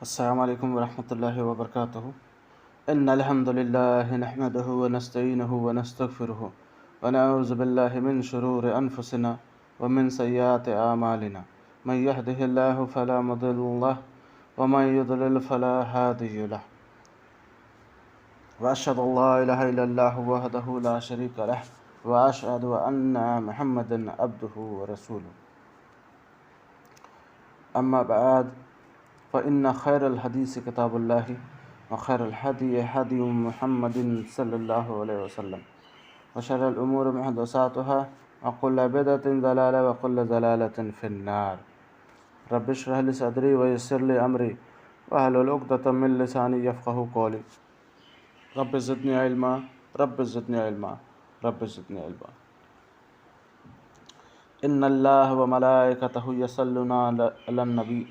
السلام علیکم ورحمۃ اللہ وبرکاتہ۔ ان الحمد للہ نحمده ونستعینه ونستغفره ونعوذ باللہ من شرور انفسنا ومن سیئات اعمالنا من يهده الله فلا مضل له ومن يضلل فلا هادي له واشهد ان لا اله الا الله وحده لا شريك له واشهد ان محمدا عبده ورسوله اما بعد فإن خير الحديث كتاب الله وخير الهدي هدي محمد صلى الله عليه وسلم وشر الأمور محدثاتها وكل بدعة ضلالة وكل ضلالة في النار رب اشرح لي صدري ويسر لي أمري واحلل عقدة من لساني يفقهوا قولي رب زدني علما رب زدني علما رب زدني علما إن الله وملائكته يصلون على النبي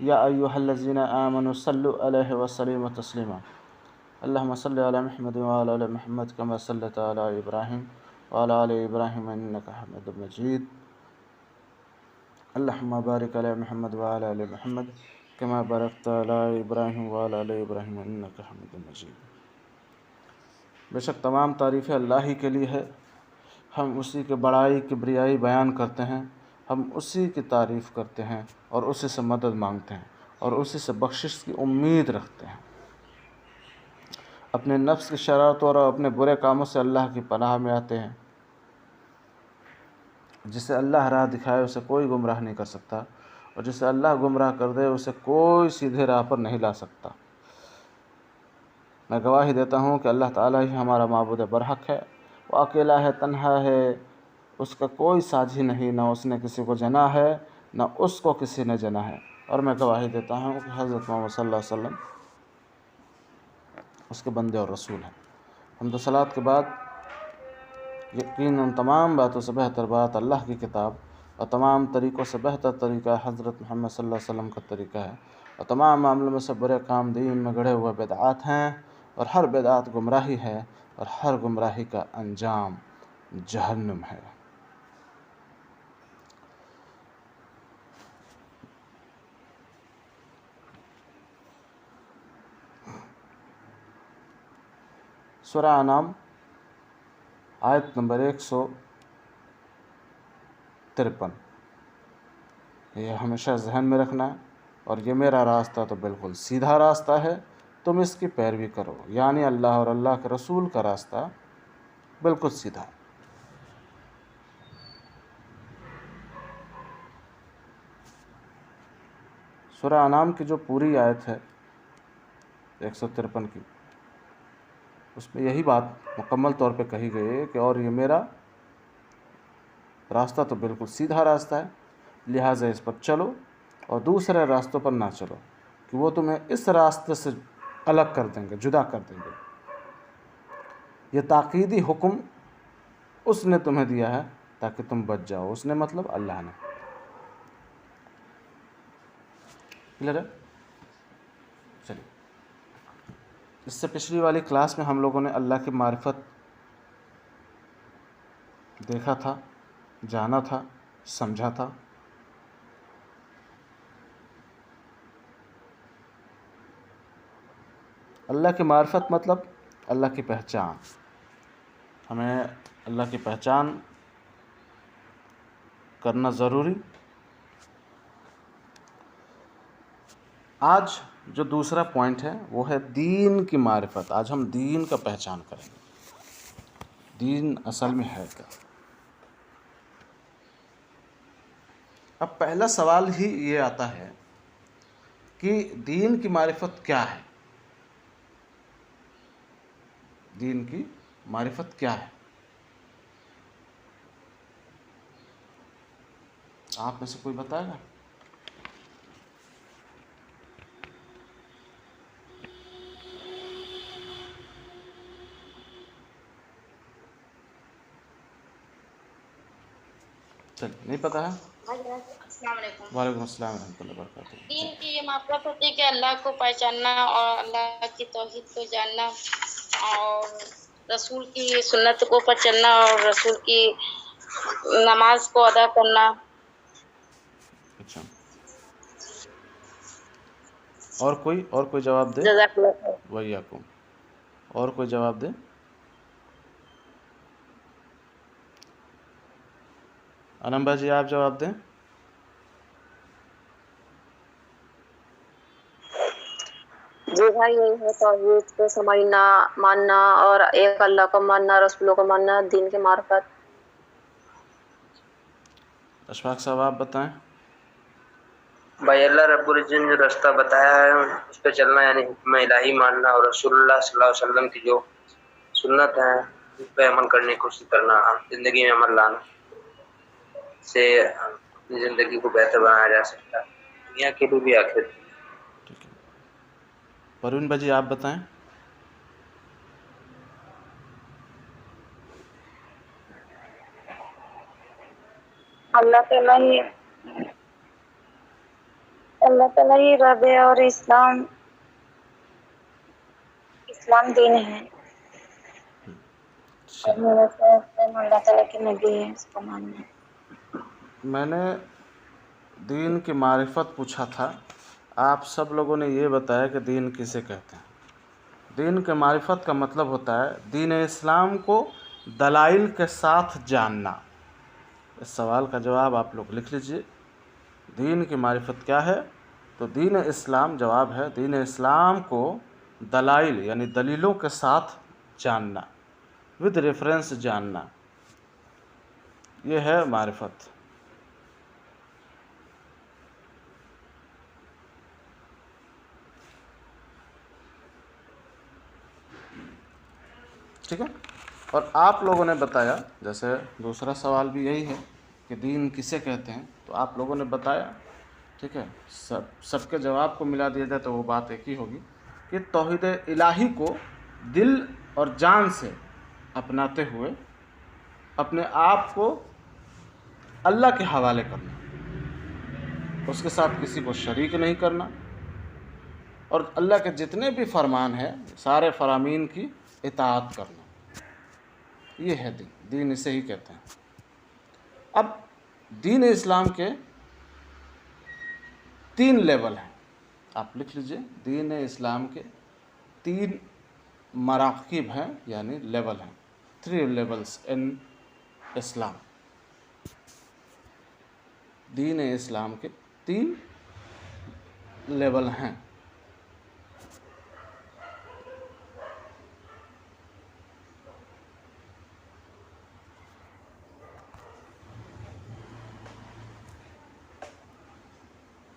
یا ایھا الذین آمنوا صلوا علیہ وسلموا تسلیما اللہم صل علی محمد وعلی آل محمد کما صلیت علی ابراہیم وعلی آل ابراہیم انک حمید مجید اللہم بارک علی محمد وعلی آل محمد کما بارکت علی ابراہیم وعلی آل ابراہیم انک حمید مجید۔ بے شک تمام تعریفیں اللہ ہی کے لیے ہے، ہم اسی کے بڑائی کبریائی بیان کرتے ہیں، ہم اسی کی تعریف کرتے ہیں اور اسی سے مدد مانگتے ہیں اور اسی سے بخشش کی امید رکھتے ہیں۔ اپنے نفس کی شرارتوں اور اپنے برے کاموں سے اللہ کی پناہ میں آتے ہیں۔ جسے اللہ راہ دکھائے اسے کوئی گمراہ نہیں کر سکتا، اور جسے اللہ گمراہ کر دے اسے کوئی سیدھے راہ پر نہیں لا سکتا۔ میں گواہی دیتا ہوں کہ اللہ تعالیٰ ہی ہمارا معبود برحق ہے، وہ اکیلا ہے، تنہا ہے، اس کا کوئی ساجی نہیں، نہ اس نے کسی کو جنا ہے نہ اس کو کسی نے جنا ہے، اور میں گواہی دیتا ہوں کہ حضرت محمد صلی اللہ علیہ وسلم اس کے بندے اور رسول ہیں۔ حمد و صلوات کے بعد یقیناً تمام باتوں سے بہتر بات اللہ کی کتاب اور تمام طریقوں سے بہتر طریقہ حضرت محمد صلی اللہ علیہ وسلم کا طریقہ ہے، اور تمام معاملوں میں سے برے کام دین میں گڑھے ہوئے بدعات ہیں، اور ہر بدعات گمراہی ہے، اور ہر گمراہی کا انجام جہنم ہے۔ سورہ انعام آیت نمبر 153، یہ ہمیشہ ذہن میں رکھنا ہے، اور یہ میرا راستہ تو بالکل سیدھا راستہ ہے، تم اس کی پیروی کرو، یعنی اللہ اور اللہ کے رسول کا راستہ بالکل سیدھا ہے۔ سورہ انعام کی جو پوری آیت ہے 153 کی، اس میں یہی بات مکمل طور پہ کہی گئی ہے کہ اور یہ میرا راستہ تو بالکل سیدھا راستہ ہے، لہٰذا اس پر چلو اور دوسرے راستوں پر نہ چلو، کہ وہ تمہیں اس راستے سے الگ کر دیں گے، جدا کر دیں گے۔ یہ تاکیدی حکم اس نے تمہیں دیا ہے تاکہ تم بچ جاؤ، اس نے مطلب اللہ نے۔ کلیئر ہے؟ چلیے، اس سے پچھلی والی کلاس میں ہم لوگوں نے اللہ کی معرفت دیکھا تھا، جانا تھا، سمجھا تھا۔ اللہ کی معرفت مطلب اللہ کی پہچان، ہمیں اللہ کی پہچان کرنا ضروری۔ آج جو دوسرا پوائنٹ ہے وہ ہے دین کی معرفت۔ آج ہم دین کا پہچان کریں گے، دین اصل میں ہے کیا۔ اب پہلا سوال ہی یہ آتا ہے کہ دین کی معرفت کیا ہے؟ دین کی معرفت کیا ہے؟ آپ میں سے کوئی بتائے گا؟ چلیے، نہیں پتا ہے؟ السلام علیکم۔ وعلیکم السلام ورحمۃ اللہ وبرکاتہ۔ دین کی یہ معرفت ہوتی ہے کہ اللہ کو پہچاننا اور اللہ کی توحید کو جاننا، اور رسول کی سنت کو پر چلنا، اور رسول کی نماز کو ادا کرنا۔ اچھا، اور کوئی جواب دے؟ جزاک اللہ خیر۔ ویاکم، اور کوئی جواب دے؟ انم بھائی جی آپ جواب دیں۔ جی بھائی، یہی ہے توحید کو سمجھنا، ماننا، اور ایک اللہ کو ماننا، رسولوں کو ماننا، دین کی معرفت۔ اشفاق صاحب آپ بتائیں۔ بھائی اللہ رب العزت نے جو راستہ بتایا ہے اس پہ چلنا، یعنی حکم الہی ماننا، اور رسول اللہ صلی اللہ علیہ وسلم کی جو سنت ہے اس پہ عمل کرنے کی کوشش کرنا، زندگی میں عمل لانا سے اپنی زندگی کو بہتر بنایا جا سکتا ہے، دنیا کے لیے بھی آخرت کے لیے۔ ٹھیک ہے، پروین بھائی جی آپ بتائیں۔ اللہ تعالیٰ ہی رب ہے، اور اسلام دین ہے، اور اللہ تعالیٰ کے نبی ہے، اس کو ماننا ہے۔ میں نے دین کی معرفت پوچھا تھا، آپ سب لوگوں نے یہ بتایا کہ دین کسے کہتے ہیں۔ دین کے معرفت کا مطلب ہوتا ہے دین اسلام کو دلائل کے ساتھ جاننا۔ اس سوال کا جواب آپ لوگ لکھ لیجئے، دین کی معرفت کیا ہے؟ تو دین اسلام جواب ہے دین اسلام کو دلائل یعنی دلیلوں کے ساتھ جاننا، ود ریفرنس جاننا، یہ ہے معرفت۔ ٹھیک ہے، اور آپ لوگوں نے بتایا، جیسے دوسرا سوال بھی یہی ہے کہ دین کسے کہتے ہیں، تو آپ لوگوں نے بتایا، ٹھیک ہے، سب کے جواب کو ملا دیا جائے تو وہ بات ایک ہی ہوگی کہ توحید الہی کو دل اور جان سے اپناتے ہوئے اپنے آپ کو اللہ کے حوالے کرنا، اس کے ساتھ کسی کو شریک نہیں کرنا، اور اللہ کے جتنے بھی فرمان ہیں سارے فرامین کی اطاعت کرنا، یہ ہے دین اسے ہی کہتے ہیں۔ اب دین اسلام کے 3 لیول ہیں، آپ لکھ لیجئے، دین اسلام کے 3 مراکب ہیں، یعنی لیول ہیں، 3 levels in اسلام۔ دین اسلام کے 3 لیول ہیں۔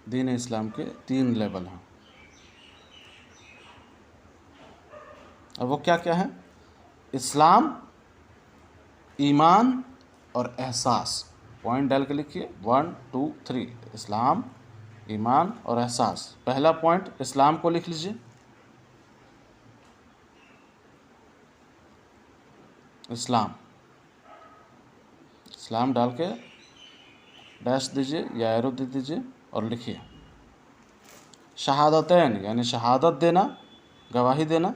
دین اسلام کے 3 لیول ہیں، اور وہ کیا کیا ہیں؟ اسلام، ایمان اور احساس۔ پوائنٹ ڈال کے لکھیے 1 2 3، اسلام، ایمان اور احساس۔ پہلا پوائنٹ اسلام کو لکھ لیجیے، اسلام ڈال کے ڈیش دیجیے یا ایرو دے دیجیے اور لکھیے شہادتین، یعنی شہادت دینا، گواہی دینا،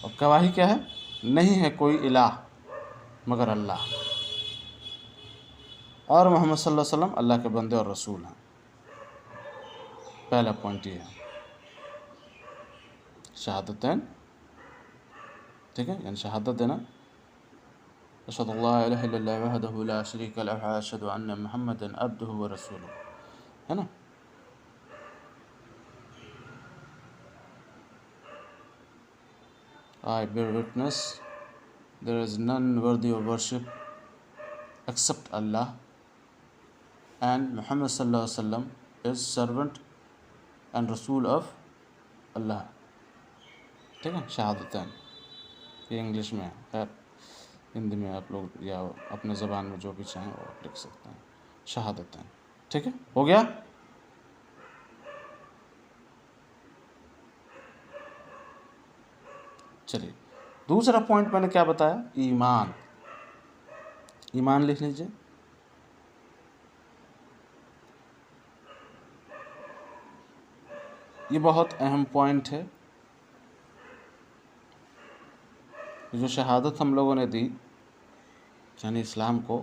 اور گواہی کیا ہے؟ نہیں ہے کوئی الہ مگر اللہ، اور محمد صلی اللہ علیہ وسلم اللہ کے بندے اور رسول ہیں۔ پہلا پوائنٹ یہ ہے شہادتین، ٹھیک ہے، یعنی شہادت دینا، اشہد اللہ الہ الا اللہ وحدہ لا شریک لہ اشہد ان محمد عبدہ ورسولہ، ہے نا۔ I bear witness there is none worthy of worship except Allah, and Muhammad sallallahu alaihi wasallam is servant and Rasul of Allah، ٹھیک ہے، شہادتین، یہ انگلش میں ہے، خیر ہندی میں آپ لوگ یا اپنے زبان میں جو بھی چاہیں وہ آپ لکھ سکتے ہیں، شہادتین، ٹھیک ہے، ہو گیا۔ چلیے دوسرا پوائنٹ میں نے کیا بتایا؟ ایمان، ایمان لکھ لیجیے، یہ بہت اہم پوائنٹ ہے۔ جو شہادت ہم لوگوں نے دی، یعنی اسلام کو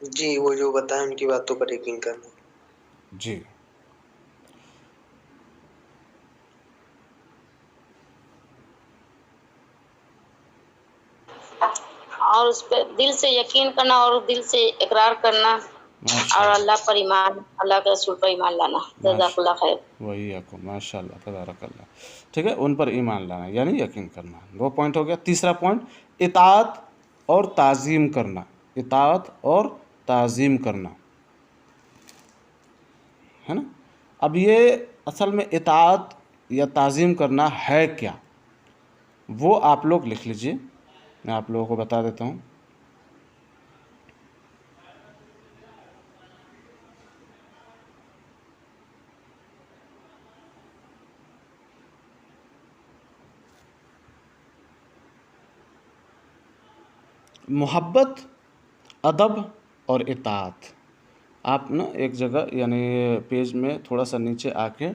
جی وہ جو بتائیں ان کی باتوں پر یقین کرنا. جی اور اس پہ دل سے یقین کرنا اور دل سے اقرار کرنا ماشاء اور اللہ، اللہ پر ایمان، اللہ کے رسول پر ایمان لانا. جزاک اللہ خیر. وہی آپ کو ماشاء اللہ تبارک اللہ. ٹھیک ہے، ان پر ایمان لانا یعنی یقین کرنا. 2 پوائنٹ ہو گیا. تیسرا پوائنٹ اطاعت اور تعظیم کرنا. اطاعت اور تعظیم کرنا ہے نا. اب یہ اصل میں اطاعت یا تعظیم کرنا ہے کیا، وہ آپ لوگ لکھ لیجئے، میں آپ لوگوں کو بتا دیتا ہوں. محبت، ادب اور اطاعت. آپ نا ایک جگہ یعنی پیج میں تھوڑا سا نیچے آ کے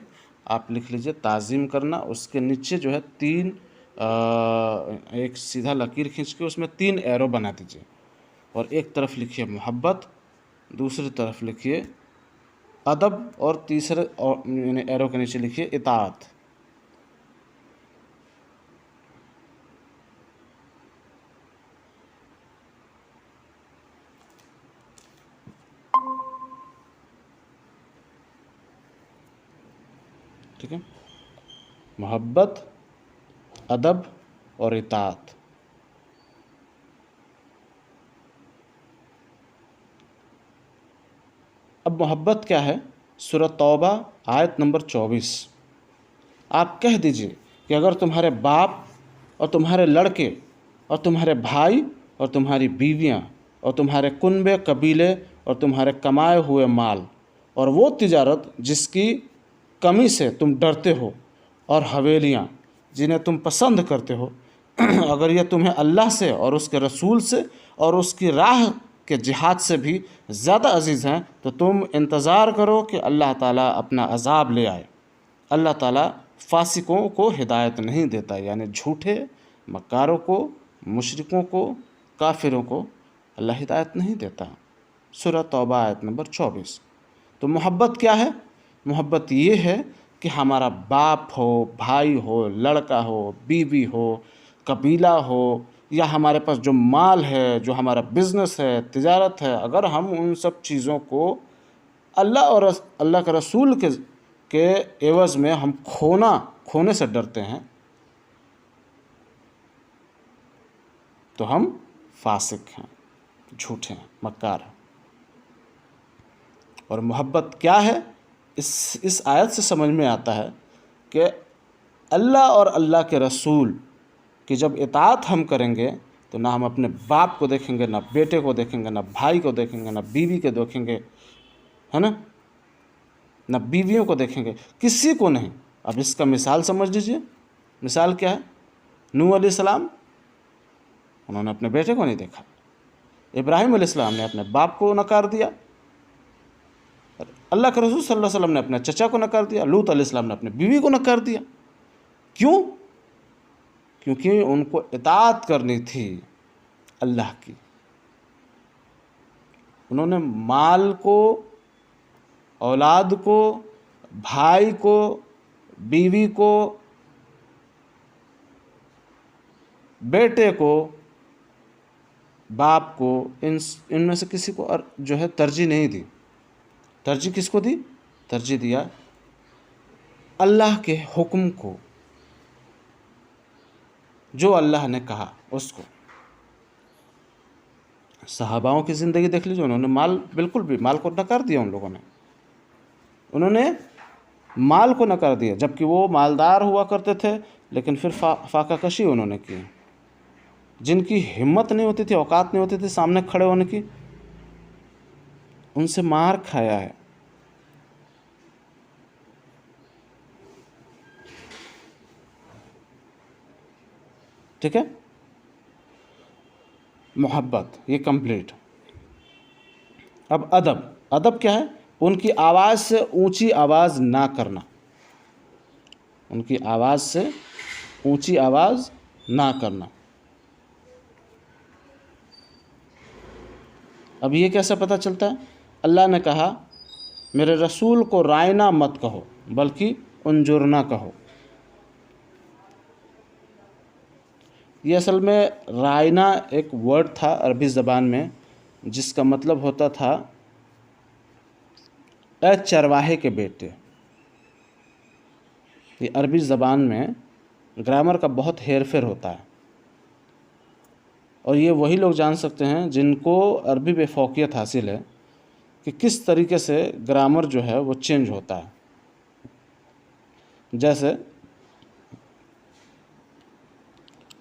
آپ لکھ لیجئے تعظیم کرنا. اس کے نیچے جو ہے 3 ایک سیدھا لکیر کھینچ کے اس میں 3 ایرو بنا دیجئے، اور ایک طرف لکھیے محبت، دوسری طرف لکھیے ادب، اور تیسرے یعنی ایرو کے نیچے لکھیے اطاعت. ٹھیک ہے، محبت، ادب اور اطاعت. اب محبت کیا ہے؟ سورۃ توبہ آیت نمبر 24. آپ کہہ دیجئے کہ اگر تمہارے باپ اور تمہارے لڑکے اور تمہارے بھائی اور تمہاری بیویاں اور تمہارے کنبے قبیلے اور تمہارے کمائے ہوئے مال اور وہ تجارت جس کی کمی سے تم ڈرتے ہو اور حویلیاں جنہیں تم پسند کرتے ہو، اگر یہ تمہیں اللہ سے اور اس کے رسول سے اور اس کی راہ کے جہاد سے بھی زیادہ عزیز ہیں تو تم انتظار کرو کہ اللہ تعالیٰ اپنا عذاب لے آئے. اللہ تعالیٰ فاسقوں کو ہدایت نہیں دیتا، یعنی جھوٹے مکاروں کو، مشرکوں کو، کافروں کو اللہ ہدایت نہیں دیتا. سورۃ توبہ آیت نمبر 24. تو محبت کیا ہے؟ محبت یہ ہے کہ ہمارا باپ ہو، بھائی ہو، لڑکا ہو، بیوی ہو، قبیلہ ہو، یا ہمارے پاس جو مال ہے، جو ہمارا بزنس ہے، تجارت ہے، اگر ہم ان سب چیزوں کو اللہ اور اللہ کے رسول کے عوض میں ہم کھونے سے ڈرتے ہیں تو ہم فاسق ہیں، جھوٹے ہیں، مکار ہیں. اور محبت کیا ہے؟ اس آیت سے سمجھ میں آتا ہے کہ اللہ اور اللہ کے رسول کی جب اطاعت ہم کریں گے تو نہ ہم اپنے باپ کو دیکھیں گے، نہ بیٹے کو دیکھیں گے، نہ بھائی کو دیکھیں گے، نہ بیوی کو دیکھیں گے، ہے نا، نہ بیویوں کو دیکھیں گے، کسی کو نہیں. اب اس کا مثال سمجھ لیجئے. مثال کیا ہے؟ نوح علیہ السلام، انہوں نے اپنے بیٹے کو نہیں دیکھا. ابراہیم علیہ السلام نے اپنے باپ کو نکار دیا. اللہ کے رسول صلی اللہ علیہ وسلم نے اپنے چچا کو نکار دیا. لوط علیہ السلام نے اپنے بیوی کو نکار دیا. کیوں؟ کیونکہ ان کو اطاعت کرنی تھی اللہ کی. انہوں نے مال کو، اولاد کو، بھائی کو، بیوی کو، بیٹے کو، باپ کو، ان میں سے کسی کو جو ہے ترجیح نہیں دی. ترجیح کس کو دی؟ ترجیح دیا اللہ کے حکم کو، جو اللہ نے کہا اس کو. صحاباؤں کی زندگی دیکھ لیجیے، انہوں نے بالکل بھی مال کو نکار دیا. ان لوگوں نے انہوں نے مال کو نکار دیا، جبکہ وہ مالدار ہوا کرتے تھے، لیکن پھر فاقہ کشی انہوں نے کی. جن کی ہمت نہیں ہوتی تھی، اوقات نہیں ہوتی تھی سامنے کھڑے ہونے کی، ان سے مار کھایا ہے. ٹھیک ہے، محبت یہ کمپلیٹ. اب ادب کیا ہے؟ ان کی آواز سے اونچی آواز نہ کرنا. ان کی آواز سے اونچی آواز نہ کرنا. اب یہ کیسے پتہ چلتا ہے؟ اللہ نے کہا میرے رسول کو رائنا مت کہو بلکہ انظرنا کہو۔ یہ اصل میں رائنا ایک ورڈ تھا عربی زبان میں جس کا مطلب ہوتا تھا اے چرواہے کے بیٹے۔ یہ عربی زبان میں گرامر کا بہت ہیر پھیر ہوتا ہے، اور یہ وہی لوگ جان سکتے ہیں جن کو عربی پہ فوقیت حاصل ہے کہ کس طریقے سے گرامر جو ہے وہ چینج ہوتا ہے۔ جیسے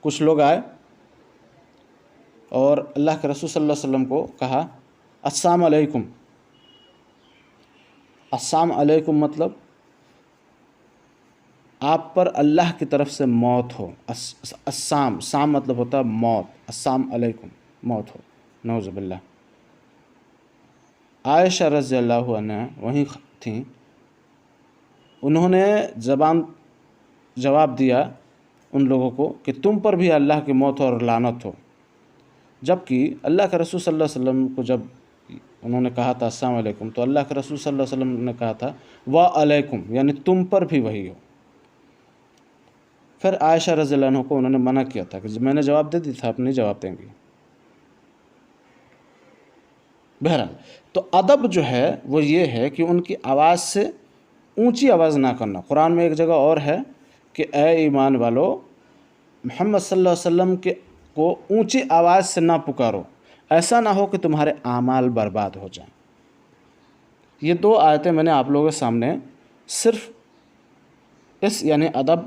کچھ لوگ آئے اور اللہ کے رسول صلی اللہ علیہ وسلم کو کہا السلام علیکم۔ السلام علیکم مطلب آپ پر اللہ کی طرف سے موت ہو۔ السلام، سام مطلب ہوتا ہے موت، السلام علیکم موت ہو، نعوذ باللہ۔ عائشہ رضی اللہ عنہا وہیں تھیں، انہوں نے جواب دیا ان لوگوں کو کہ تم پر بھی اللہ کی موت اور لعنت ہو، جبکہ اللہ کے رسول صلی اللہ علیہ وسلم کو جب انہوں نے کہا تھا السلام علیکم تو اللہ کے رسول صلی اللہ علیہ وسلم نے کہا تھا وعلیکم، یعنی تم پر بھی وہی ہو۔ پھر عائشہ رضی اللہ عنہ کو انہوں نے منع کیا تھا کہ میں نے جواب دے دی تھا، آپ نہیں جواب دیں گی۔ بہرحال تو ادب جو ہے وہ یہ ہے کہ ان کی آواز سے اونچی آواز نہ کرنا۔ قرآن میں ایک جگہ اور ہے کہ اے ایمان والو محمد صلی اللہ علیہ وسلم کو اونچی آواز سے نہ پکارو، ایسا نہ ہو کہ تمہارے اعمال برباد ہو جائیں۔ یہ دو آیتیں میں نے آپ لوگوں کے سامنے صرف اس یعنی ادب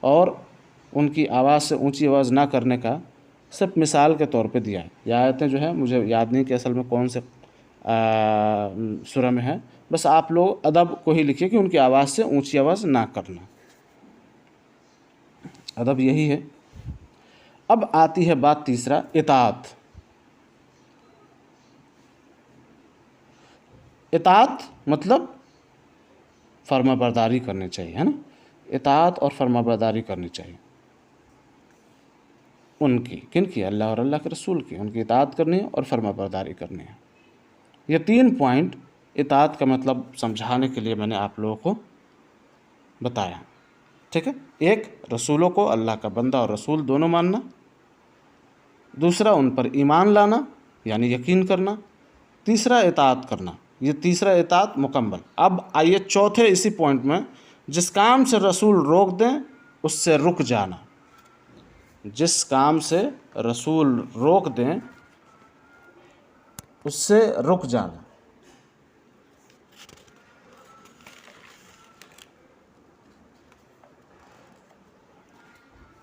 اور ان کی آواز سے اونچی آواز نہ کرنے کا صرف مثال کے طور پہ دیا ہے۔ یہ آیتیں جو ہے مجھے یاد نہیں کہ اصل میں کون سے سورہ میں ہے، بس آپ لوگ ادب کو ہی لکھیے کہ ان کی آواز سے اونچی آواز نہ کرنا، ادب یہی ہے۔ اب آتی ہے بات تیسرا، اطاعت۔ اطاعت مطلب فرما برداری کرنی چاہیے، ہے نا؟ اطاعت اور فرما برداری کرنی چاہیے ان کی، کن کی؟ اللہ اور اللہ کے رسول کی، ان کی اطاعت کرنی ہے اور فرما برداری کرنی ہے۔ یہ 3 پوائنٹ اطاعت کا مطلب سمجھانے کے لیے میں نے آپ لوگوں کو بتایا، ٹھیک ہے؟ ایک، رسولوں کو اللہ کا بندہ اور رسول دونوں ماننا۔ دوسرا، ان پر ایمان لانا یعنی یقین کرنا۔ تیسرا، اطاعت کرنا۔ یہ تیسرا اطاعت مکمل۔ اب آئیے چوتھے اسی پوائنٹ میں، جس کام سے رسول روک دیں اس سے رک جانا۔ جس کام سے رسول روک دیں اس سے رک جانا۔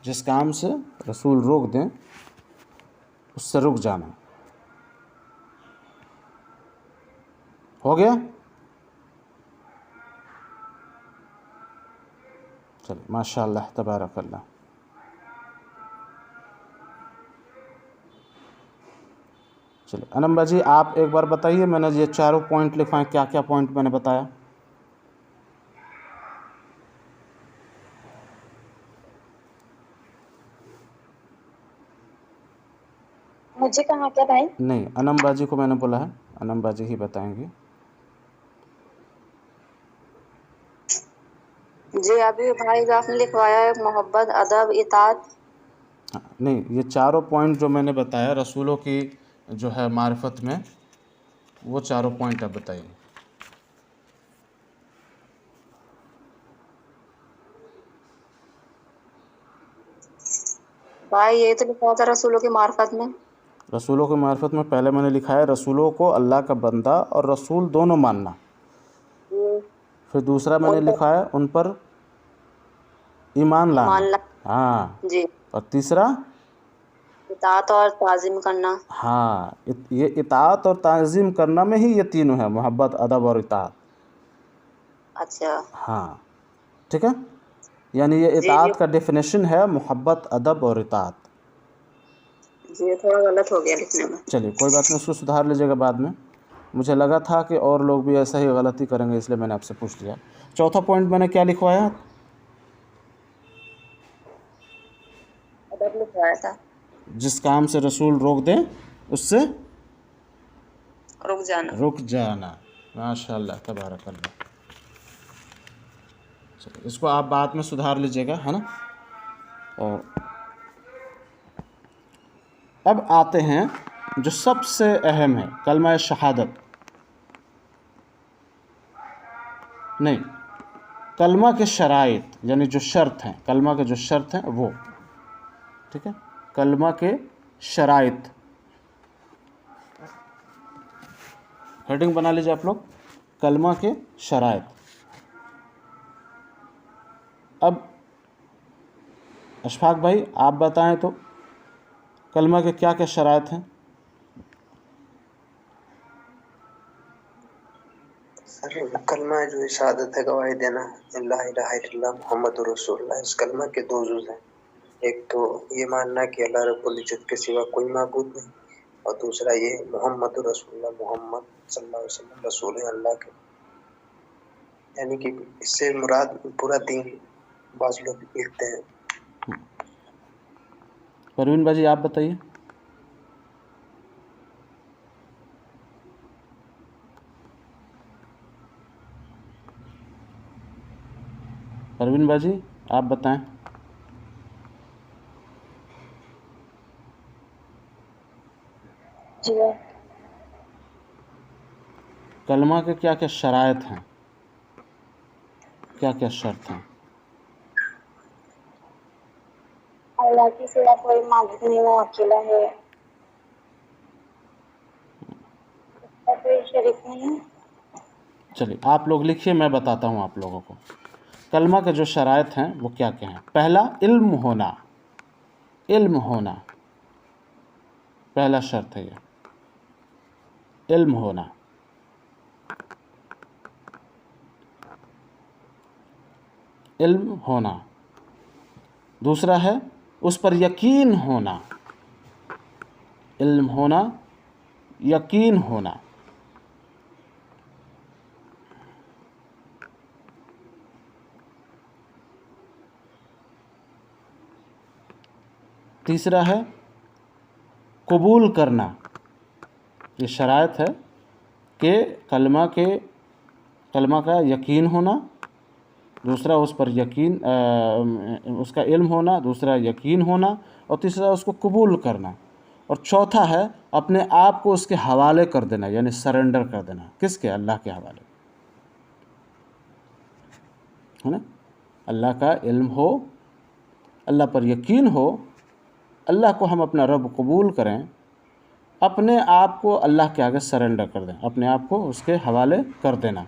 جس کام سے رسول روک دیں اس سے رک جانا۔ ہو گیا؟ چلو ماشاء اللہ تبارک اللہ۔ چلو انم باجی آپ ایک بار بتائیے، میں نے یہ چاروں پوائنٹ لکھوائے، کیا کیا پوائنٹ میں نے بتایا؟ مجھے کہاں کیا بھائی؟ نہیں، انم باجی کو میں نے بولا ہے، انم باجی ہی بتائیں گی۔ جی ابھی بھائی آپ نے لکھوایا ہے محبت، ادب، اطاعت۔ نہیں، یہ چاروں پوائنٹ جو میں نے بتایا رسولوں کی جو ہے معرفت میں، وہ چاروں پوائنٹ اب بتائیے۔ بھائی یہ تو لکھا تھا رسولوں کی معرفت میں۔ رسولوں کی معرفت میں پہلے میں نے لکھا ہے رسولوں کو اللہ کا بندہ اور رسول دونوں ماننا۔ پھر دوسرا میں نے لکھا ہے ان پر ایمان لانا۔ ہاں جی۔ اور تیسرا اطاعت اور تعظیم کرنا۔ ہاں، یہ اطاعت اور تعظیم کرنا میں ہی یہ تینوں ہے، محبت، ادب اور اطاعت۔ اچھا ہاں ٹھیک ہے، یعنی یہ اطاعت کا ڈیفینیشن ہے محبت، ادب اور اطاعت۔ جی تھوڑا غلط ہو گیا لکھنے میں۔ چلیے کوئی بات نہیں، اس کو سدھار لیجیے گا بعد میں۔ مجھے لگا تھا کہ اور لوگ بھی ایسا ہی غلطی کریں گے، اس لیے میں نے آپ سے پوچھ لیا۔ چوتھا پوائنٹ میں نے کیا لکھوایا؟ ادب لکھوایا تھا۔ جس کام سے رسول روک دیں اس سے رک جانا. رک جانا. ماشاء اللہ تبارک اللہ. چلو اس کو آپ بعد میں سدھار لیجئے گا، ہے نا. اور اب آتے ہیں جو سب سے اہم ہے، کلمہ شہادت. نہیں، کلمہ کے شرائط، یعنی جو شرط ہیں، کلمہ کے جو شرط ہیں وہ. ٹھیک ہے، کلمہ کے شرائط. ہیڈنگ بنا لیجیے آپ لوگ، کلمہ کے شرائط. اب اشفاق بھائی آپ بتائیں تو کلمہ کے کیا کیا شرائط ہیں؟ سر کلمہ جو شہادت ہے، گواہی دینا لا الہ الا اللہ محمد رسول اللہ، اس کلمہ کے دو جز ہیں. ایک تو یہ ماننا کہ اللہ رب العزت کے سوا کوئی معبود نہیں، اور دوسرا یہ محمد رسول اللہ، محمد صلی اللہ علیہ وسلم رسول ہیں اللہ کے. یعنی کہ اس سے مراد پورا دین بعض لوگ لکھتے ہیں. پروین بھائی آپ بتائیے. پروین بھائی آپ بتائیں. جی کلمہ کے کیا کیا شرائط ہیں، کیا کیا شرط ہیں؟ اللہ کے سوا کوئی معبود نہیں، وہ اکیلا ہے، اس کا کوئی شریک نہیں. چلیے آپ لوگ لکھیے، میں بتاتا ہوں آپ لوگوں کو. کلمہ کے جو شرائط ہیں وہ کیا کیا ہیں. پہلا، علم ہونا. علم ہونا پہلا شرط ہے، یہ علم ہونا. علم ہونا. دوسرا ہے اس پر یقین ہونا. علم ہونا، یقین ہونا. تیسرا ہے قبول کرنا. یہ شرائط ہے کہ کلمہ کا یقین ہونا. دوسرا اس پر یقین، اس کا علم ہونا. دوسرا یقین ہونا. اور تیسرا اس کو قبول کرنا. اور چوتھا ہے اپنے آپ کو اس کے حوالے کر دینا، یعنی سرنڈر کر دینا. کس کے؟ اللہ کے حوالے، ہے نا. اللہ کا علم ہو، اللہ پر یقین ہو، اللہ کو ہم اپنا رب قبول کریں، اپنے آپ کو اللہ کے آگے سرنڈر کر دیں، اپنے آپ کو اس کے حوالے کر دینا.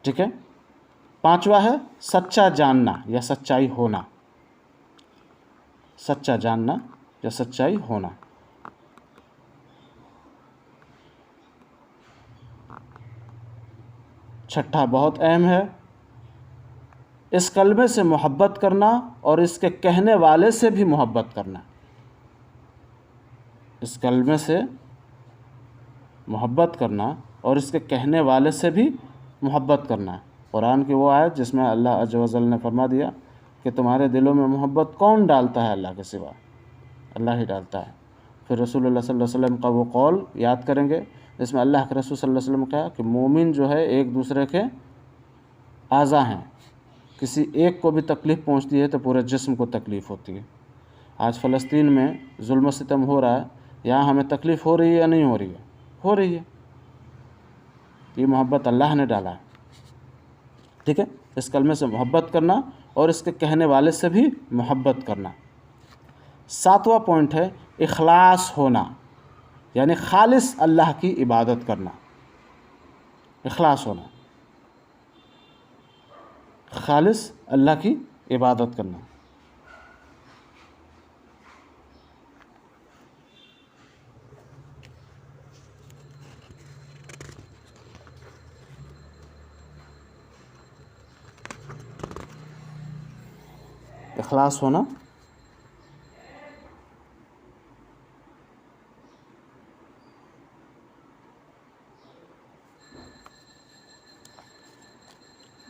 ٹھیک ہے. پانچواں ہے سچا جاننا یا سچائی ہونا. سچا جاننا یا سچائی ہونا. چھٹا بہت اہم ہے، اس کلمے سے محبت کرنا اور اس کے کہنے والے سے بھی محبت کرنا. اس کلمے سے محبت کرنا اور اس کے کہنے والے سے بھی محبت کرنا. قرآن کی وہ آیت جس میں اللہ عز و جل نے فرما دیا کہ تمہارے دلوں میں محبت کون ڈالتا ہے اللہ کے سوا؟ اللہ ہی ڈالتا ہے. پھر رسول اللہ صلی اللہ علیہ وسلم کا وہ قول یاد کریں گے جس میں اللہ کے رسول صلی اللہ علیہ وسلم نے کہا کہ مومن جو ہے ایک دوسرے کے اعضاء ہیں، کسی ایک کو بھی تکلیف پہنچتی ہے تو پورے جسم کو تکلیف ہوتی ہے. آج فلسطین میں ظلم و ستم ہو رہا ہے، یہاں ہمیں تکلیف ہو رہی ہے یا نہیں ہو رہی ہے؟ ہو رہی ہے. یہ محبت اللہ نے ڈالا ہے. ٹھیک ہے. اس کلمے سے محبت کرنا اور اس کے کہنے والے سے بھی محبت کرنا. ساتواں پوائنٹ ہے اخلاص ہونا، یعنی خالص اللہ کی عبادت کرنا. اخلاص ہونا، خالص اللہ کی عبادت کرنا. اخلاص ہونا.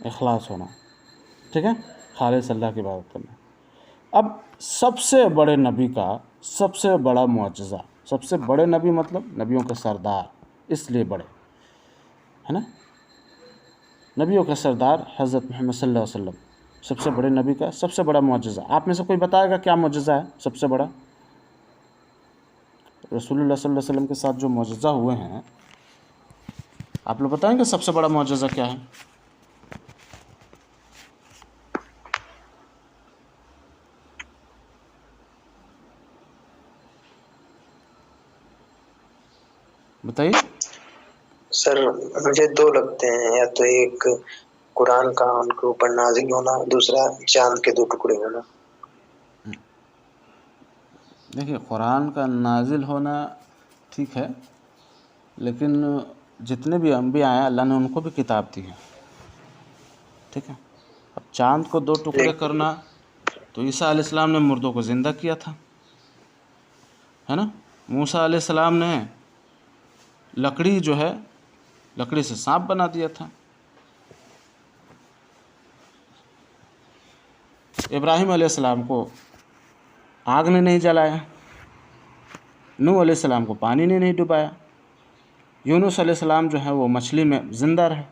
اخلاص ہونا. ٹھیک ہے. خالص اللہ کی عبادت کرنا. اب سب سے بڑے نبی کا سب سے بڑا معجزہ، سب سے بڑے نبی مطلب نبیوں کے سردار، اس لیے بڑے، ہے نا، نبیوں کے سردار حضرت محمد صلی اللہ علیہ وسلم، سب سے بڑے نبی کا سب سے بڑا معجزہ۔ آپ میں سے کوئی بتائے گا کیا معجزہ ہے سب سے بڑا؟ رسول اللہ صلی اللہ علیہ وسلم کے ساتھ جو معجزہ ہوئے ہیں، آپ لوگ بتائیں گے سب سے بڑا معجزہ کیا ہے؟ بتائیے۔ سر مجھے دو لگتے ہیں، یا تو ایک قرآن کا ان کے اوپر نازل ہونا، دوسرا چاند کے 2 ٹکڑے ہونا۔ دیکھیے قرآن کا نازل ہونا ٹھیک ہے، لیکن جتنے بھی انبیاء ہیں اللہ نے ان کو بھی کتاب دی ہے، ٹھیک ہے۔ اب چاند کو 2 ٹکڑے کرنا تو عیسیٰ علیہ السلام نے مردوں کو زندہ کیا تھا، ہے نا۔ موسیٰ علیہ السلام نے لکڑی جو ہے لکڑی سے سانپ بنا دیا تھا۔ ابراہیم علیہ السلام کو آگ نے نہیں جلایا، نوح علیہ السلام کو پانی نے نہیں ڈبایا، یونس علیہ السلام جو ہے وہ مچھلی میں زندہ رہے۔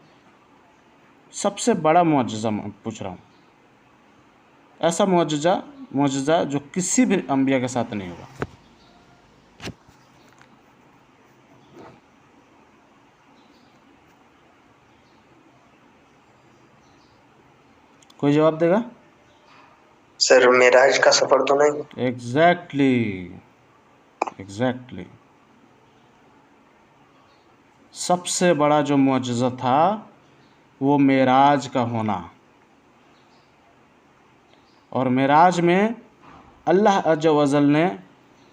سب سے بڑا معجزہ میں پوچھ رہا ہوں، ایسا معجزہ جو کسی بھی انبیاء کے ساتھ نہیں ہوا۔ کوئی جواب دے گا؟ سر معراج کا سفر تو نہیں؟ ایگزیکٹلی سب سے بڑا جو معجزہ تھا وہ معراج کا ہونا، اور معراج میں اللہ عز و جل نے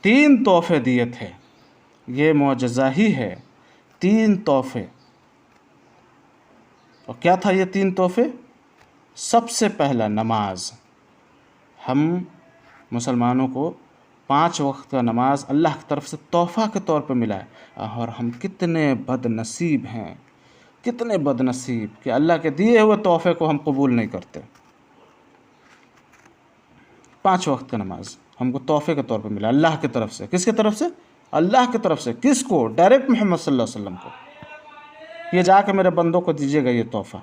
3 تحفے دیے تھے، یہ معجزہ ہی ہے، 3 تحفے۔ اور کیا تھا یہ 3 تحفے؟ سب سے پہلا نماز، ہم مسلمانوں کو 5 وقت کا نماز اللہ کی طرف سے تحفہ کے طور پہ ملا ہے، اور ہم کتنے بد نصیب ہیں، کتنے بد نصیب کہ اللہ کے دیے ہوئے تحفے کو ہم قبول نہیں کرتے۔ 5 وقت کا نماز ہم کو تحفے کے طور پہ ملا اللہ کی طرف سے۔ کس کی طرف سے؟ اللہ کی طرف سے۔ کس کو؟ ڈائریکٹ محمد صلی اللہ علیہ وسلم کو، یہ جا کے میرے بندوں کو دیجیے گا یہ تحفہ،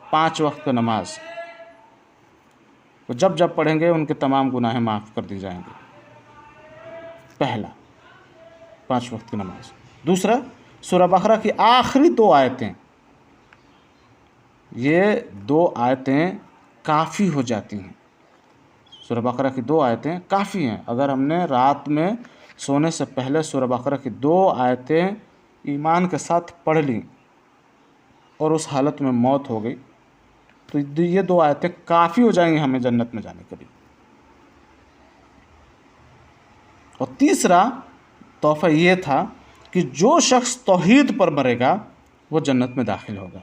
5 وقت کا نماز، وہ جب جب پڑھیں گے ان کے تمام گناہیں معاف کر دی جائیں گے۔ پہلا 5 وقت کی نماز۔ دوسرا سورہ بقرہ کی آخری 2 آیتیں، یہ 2 آیتیں کافی ہو جاتی ہیں۔ سورہ بقرہ کی 2 آیتیں کافی ہیں۔ اگر ہم نے رات میں سونے سے پہلے سورہ بقرہ کی 2 آیتیں ایمان کے ساتھ پڑھ لیں اور اس حالت میں موت ہو گئی تو یہ 2 آیتیں کافی ہو جائیں گی ہمیں جنت میں جانے کے لیے۔ اور تیسرا تحفہ یہ تھا کہ جو شخص توحید پر مرے گا وہ جنت میں داخل ہوگا۔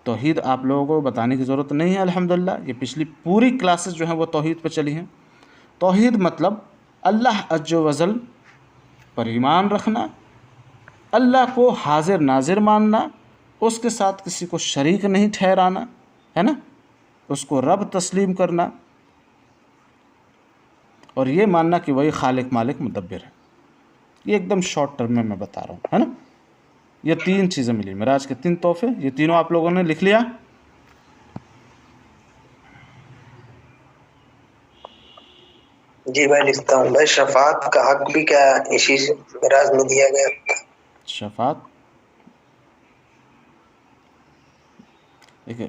توحید آپ لوگوں کو بتانے کی ضرورت نہیں ہے، الحمدللہ یہ پچھلی پوری کلاسز جو ہیں وہ توحید پہ چلی ہیں۔ توحید مطلب اللہ عز و جل پر ایمان رکھنا، اللہ کو حاضر ناظر ماننا، اس کے ساتھ کسی کو شریک نہیں ٹھہرانا، ہے نا، اس کو رب تسلیم کرنا، اور یہ ماننا کہ وہی خالق مالک مدبر ہے۔ یہ ایک دم شارٹ ٹرم میں بتا رہا ہوں، ہے نا۔ یہ 3 چیزیں ملی، معراج کے 3 تحفے، یہ تینوں آپ لوگوں نے لکھ لیا؟ جی بھائی لکھتا ہوں۔ بھائی شفاعت کا حق بھی کیا اسی معراج میں دیا گیا تھا؟ شفاعت، دیکھیں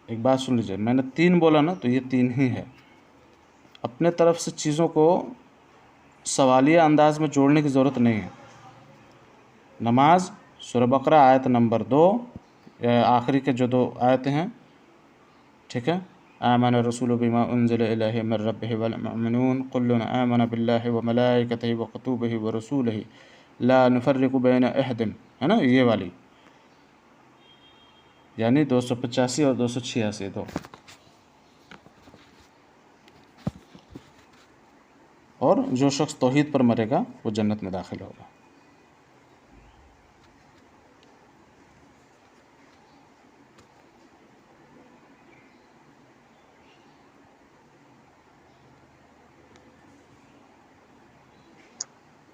ایک بات سن لیجیے، میں نے 3 بولا نا تو یہ 3 ہی ہے۔ اپنے طرف سے چیزوں کو سوالیہ انداز میں جوڑنے کی ضرورت نہیں ہے۔ نماز سورہ بقرہ آیت نمبر 2، آخری کے جو 2 آیتیں ہیں، ٹھیک ہے، آمن الرسول بما انزل الیہ من ربہ والمؤمنون کل آمن باللہ وملائکتہ وکتبہ ورسولہ لا نفرق بین احد، ہے نا، یہ والی، یعنی 285 اور 286 2۔ اور جو شخص توحید پر مرے گا وہ جنت میں داخل ہوگا۔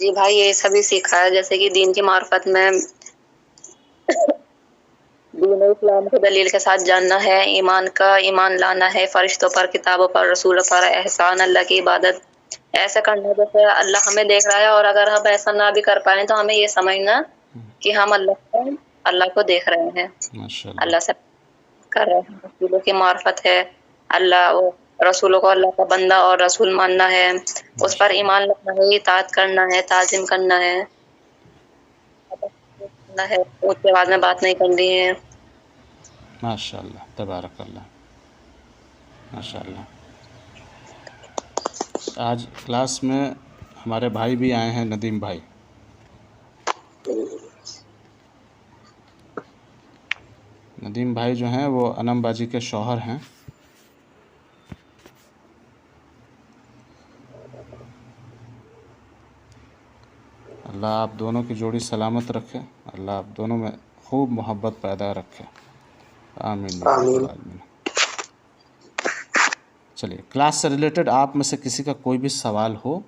جی بھائی یہ سبھی سیکھا ہے، جیسے کہ دین کی معرفت میں دین اسلام کو دلیل کے ساتھ جاننا ہے، ایمان لانا ہے، فرشتوں پر، کتابوں پر، رسولوں پر، احسان، اللہ کی عبادت ایسا کرنا جیسے اللہ ہمیں دیکھ رہا ہے، اور اگر ہم ایسا نہ بھی کر پائیں تو ہمیں یہ سمجھنا کہ ہم اللہ کو دیکھ رہے ہیں، ماشاء اللہ، اللہ سے کر رہے ہیں، رسولوں کی معرفت ہے، رسولوں کو اللہ کا بندہ اور رسول ماننا ہے، اس پر ایمان لانا ہے، اطاعت کرنا ہے، تعظیم کرنا ہے، اونچی آواز میں بات نہیں کرنی ہے۔ ماشاء اللہ، تبارک اللہ، ماشاء اللہ۔ آج کلاس میں ہمارے بھائی بھی آئے ہیں، ندیم بھائی۔ ندیم بھائی جو ہیں وہ انم باجی کے شوہر ہیں۔ اللہ آپ دونوں کی جوڑی سلامت رکھے، اللہ آپ دونوں میں خوب محبت پیدا رکھے، آمین یا رب العالمین۔ چلیے، کلاس سے ریلیٹڈ آپ میں سے کسی کا کوئی بھی سوال ہو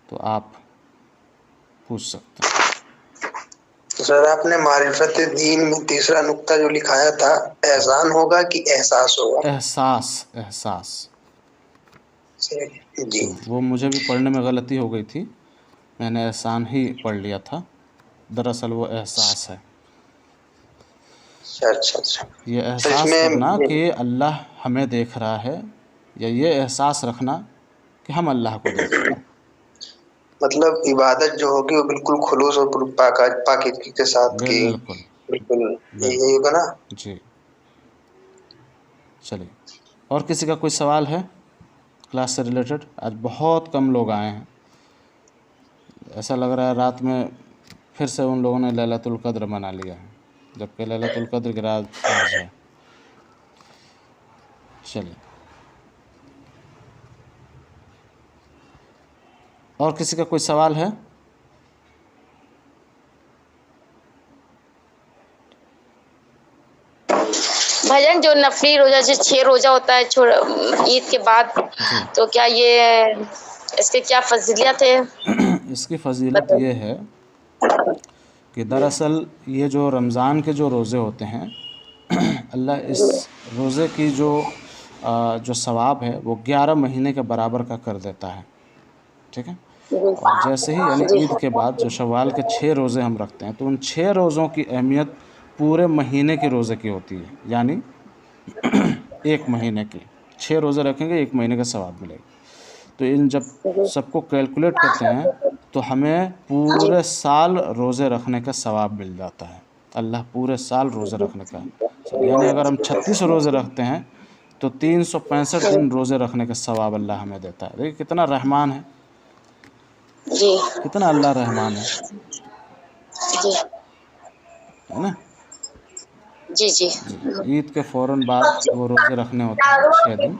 تو آپ پوچھ سکتے ہیں۔ سر آپ نے معرفت دین میں تیسرا نقطہ جو لکھایا تھا، احسان ہوگا کہ احساس ہوگا؟ احساس۔ جی وہ مجھے بھی پڑھنے میں غلطی ہو گئی تھی، میں نے احسان ہی پڑھ لیا تھا، دراصل وہ احساس ہے۔ اچھا۔ یہ سر اس احساس میں کرنا کہ اللہ ہمیں دیکھ رہا ہے، یا یہ احساس رکھنا کہ ہم اللہ کو دیکھ رہے ہیں۔ مطلب عبادت جو ہوگی وہ بالکل خلوص اور پاکیزگی کے ساتھ کی، بالکل بالکل یہی ہوگا نا؟ جی۔ چلیے، اور کسی کا کوئی سوال ہے کلاس سے ریلیٹڈ؟ آج بہت کم لوگ آئے ہیں، ایسا لگ رہا ہے رات میں پھر سے ان لوگوں نے لیلۃ القدر منا لیا ہے، جبکہ لیلۃ القدر کی رات آج ہے۔ چلیے، اور کسی کا کوئی سوال ہے؟ بھجن جو نفلی روزہ جو 6 روزہ ہوتا ہے عید کے بعد، جی، تو کیا یہ اس کے کیا فضیلت ہے؟ اس کی فضیلت یہ ہے کہ دراصل یہ جو رمضان کے جو روزے ہوتے ہیں، اللہ اس روزے کی جو ثواب ہے وہ 11 مہینے کے برابر کا کر دیتا ہے، ٹھیک ہے؟ اور جیسے ہی یعنی عید کے بعد جو شوال کے 6 روزے ہم رکھتے ہیں، تو ان 6 روزوں کی اہمیت پورے مہینے کے روزے کی ہوتی ہے، یعنی 1 مہینے کے 6 روزے رکھیں گے 1 مہینے کا ثواب ملے گا۔ تو ان جب سب کو کیلکولیٹ کرتے ہیں تو ہمیں پورے سال روزے رکھنے کا ثواب مل جاتا ہے، اللہ پورے سال روزے رکھنے کا، یعنی اگر ہم 36 روزے رکھتے ہیں تو 365 دن روزے رکھنے کا ثواب اللہ ہمیں دیتا ہے۔ دیکھیں کتنا رحمان ہے، جی کتنا اللہ رحمان ہے نا؟ جی جی جی، عید کے فوراً بعد وہ روزے رکھنے ہوتے ہیں 6 دن۔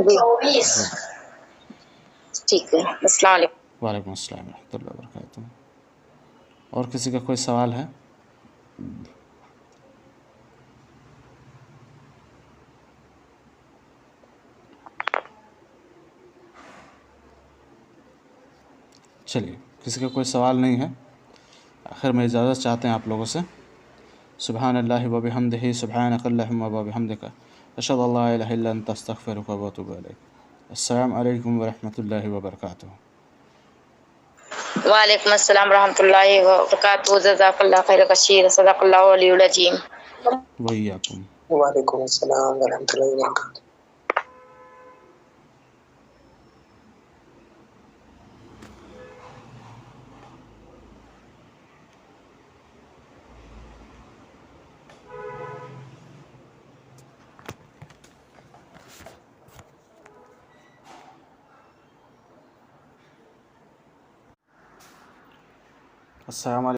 جی، ٹھیک ہے، السلام علیکم۔ وعلیکم السلام ورحمۃ اللہ وبرکاتہ۔ اور کسی کا کوئی سوال ہے؟ چلیے، کسی کا کوئی سوال نہیں ہے، آخر میں اجازت چاہتے ہیں آپ لوگوں سے۔ سبحان اللہ و بحمدہ، سبحانک اللہم و بحمدک، اشہد ان لا الہ الا انت، استغفرک و اتوب الیک۔ السلام علیکم ورحمۃ اللہ وبرکاتہ۔ وعلیکم السلام ورحمۃ اللہ وبرکاتہ، جزاک اللہ خیر کثیر، صدق اللہ علی العظیم۔ وإیاکم۔ وعلیکم السلام ورحمۃ اللہ وبرکاتہ۔ السلام علیکم۔